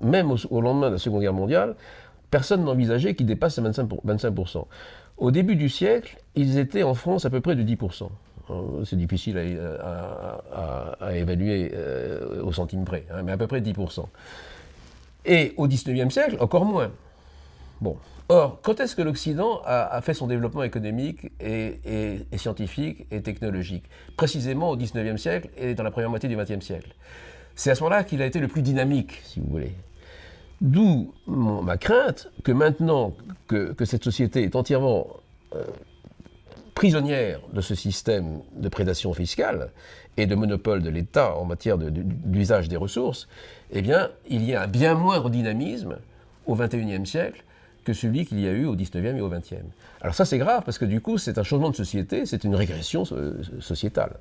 même au lendemain de la Seconde Guerre mondiale, personne n'envisageait qu'ils dépassent ces 25%. Au début du siècle, ils étaient en France à peu près de 10%. C'est difficile à évaluer au centime près, hein, mais à peu près 10%. Et au XIXe siècle, encore moins. Bon. Or, quand est-ce que l'Occident a fait son développement économique et scientifique et technologique? Précisément au XIXe siècle et dans la première moitié du XXe siècle. C'est à ce moment-là qu'il a été le plus dynamique, si vous voulez. D'où ma crainte que maintenant que cette société est entièrement prisonnière de ce système de prédation fiscale et de monopole de l'État en matière d'usage des ressources, eh bien, il y a un bien moindre dynamisme au XXIe siècle que celui qu'il y a eu au XIXe et au XXe. Alors ça, c'est grave, parce que du coup, c'est un changement de société, c'est une régression sociétale.